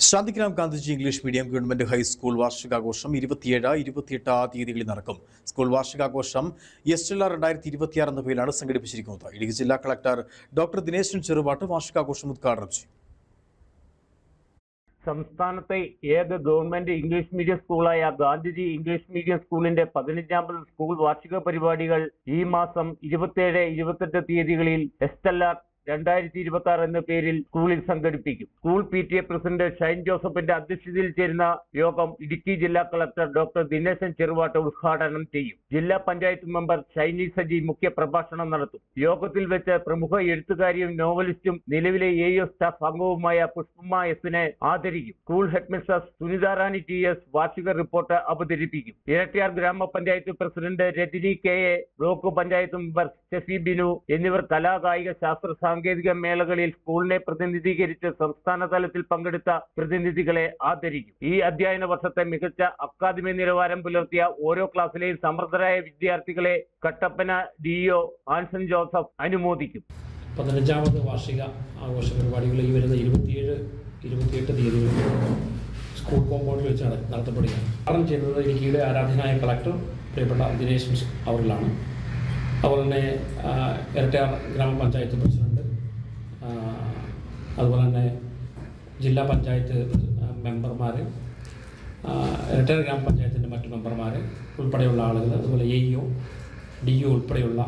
Shantigram Gandhiji English medium government high school വാർഷികാഘോഷം 27-28 തീയതികളിൽ നടക്കും. സ്കൂൾ വാർഷികാഘോഷം എസ്റ്റെല്ല 2026 എന്ന പേരിലാണ് സംഘടിപ്പിച്ചിരിക്കുന്നത്. ഇടുക്കി ജില്ലാ കളക്ടർ ഡോക്ടർ ദിനേശൻ ചെറുവാട്ട് വാർഷികാഘോഷം ഉദ്ഘാടനം ചെയ്യും. സംസ്ഥാനത്തെ ഏക ഗവൺമെന്റ് ഇംഗ്ലീഷ് മീഡിയം സ്കൂളായ ഗാന്ധിജി ഇംഗ്ലീഷ് മീഡിയം സ്കൂളിന്റെ 15ാമത് സ്കൂൾ വാർഷിക പരിപാടികൾ ഈ മാസം 27-28 തീയതികളിൽ എസ്റ്റെല്ല 2026 എന്ന പേരിൽ സ്കൂളിൽ സംഘടിപ്പിക്കും. സ്കൂൾ PTA പ്രസിഡന്റ് ഷൈൻ ജോസഫിന്റെ അധ്യക്ഷതയിൽ ചേരുന്ന യോഗം ഇടുക്കി ജില്ലാ കളക്ടർ ഡോക്ടർ ദിനേശൻ ചെറുവാട്ട് ഉദ്ഘാടനം ചെയ്യും. ജില്ലാ പഞ്ചായത്ത് മെമ്പർ ഷൈനി സജി മുഖ്യ പ്രഭാഷണം നടത്തും. യോഗത്തിൽ വെച്ച് പ്രമുഖ എഴുത്തുകാരിയും നോവലിസ്റ്റും നിലവിലെ AO സ്റ്റാഫ് അംഗവുമായ പുഷ്പമ്മ S.നെ ആദരിക്കും. സ്കൂൾ ഹെഡ്മിസ്ട്രസ് സുനിതാറാണി TS വാർഷിക റിപ്പോർട്ട് അവതരിപ്പിക്കും. Irattiyar grama panchayat president Rajani KA, block panchayat member Steffi Binu എന്നിവർ കലാകായിക ശാസ്ത്ര സാങ്കേതിക മേളകളിൽ സ്കൂളിനെ പ്രതിനിധീകരിച്ച് സംസ്ഥാന തലത്തിൽ പങ്കെടുത്ത പ്രതിനിധികളെ ആദരിക്കും. ഈ അധ്യയന വർഷത്തെ മികച്ച അക്കാദമി നിലവാരം പുലർത്തിയ ഓരോ ക്ലാസ്സിലെയും സമർത്ഥരായ വിദ്യാർത്ഥികളെ കട്ടപ്പന DO ആൻസൺ ജോസഫ് അനുമോദിക്കും. 15ാമത് വാർഷിക ആഘോഷ പരിപാടികൾ ഈ വരുന്ന 27-28 തീയതികളിൽ സ്കൂൾ കോമ്പൗണ്ടിൽ വെച്ചാണ് നടത്തപ്പെടുകയാണ്. ഉദ്ഘാടനം ചെയ്യുന്നത് ഇടുക്കിയുടെ ആരാധനായ കളക്ടർ പ്രിയപ്പെട്ട ദിനേശൻ അവരിലാണ്. അതുപോലെ തന്നെ ഇരട്ടയാർ ഗ്രാമപഞ്ചായത്ത് പ്രസിഡന്റ്, അതുപോലെ തന്നെ ജില്ലാ പഞ്ചായത്ത് മെമ്പർമാർ, ഇരട്ടയാർ ഗ്രാമപഞ്ചായത്തിൻ്റെ മറ്റ് മെമ്പർമാർ ഉൾപ്പെടെയുള്ള ആളുകൾ, അതുപോലെ AO DO ഉൾപ്പെടെയുള്ള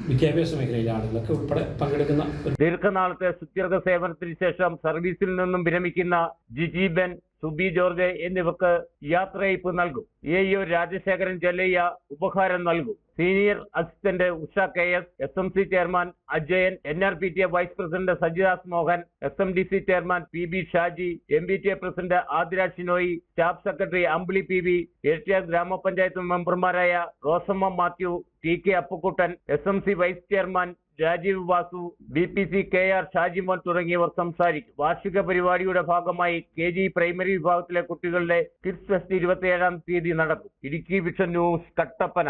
വിദ്യാഭ്യാസ മേഖലയിലെ ആളുകളൊക്കെ ഉൾപ്പെടെ പങ്കെടുക്കുന്ന ദീർഘനാളത്തെ സുദീർഘ സേവനത്തിന് ശേഷം സർവീസിൽ നിന്നും വിരമിക്കുന്ന ജിജി ബെൻ, സുബി ജോർജ് എന്നിവർക്ക് യാത്രയയപ്പ് നൽകും. AO രാജശേഖരൻ ജലയ്യ ഉപഹാരം നൽകും. Senior assistant Usha KS, SMC chairman Ajayan, NRPTA vice president Sajidas Mohan, SMDC chairman PB Shaji, MPTA president Athira Shinoy, staff secretary Ambili PV, Erattayar ഗ്രാമപഞ്ചായത്ത് മെമ്പർമാരായ Rosamma Mathew, TK Appukuttan, SMC vice chairman Rajeev Vasu, BPC KR Shajimon തുടങ്ങിയവർ സംസാരിക്കും. വാർഷിക പരിപാടിയുടെ ഭാഗമായി KG പ്രൈമറി വിഭാഗത്തിലെ കുട്ടികളുടെ കിഡ്സ് ഫെസ്റ്റ് 27ാം തീയതി നടക്കും. Idukki vision news, Kattappana.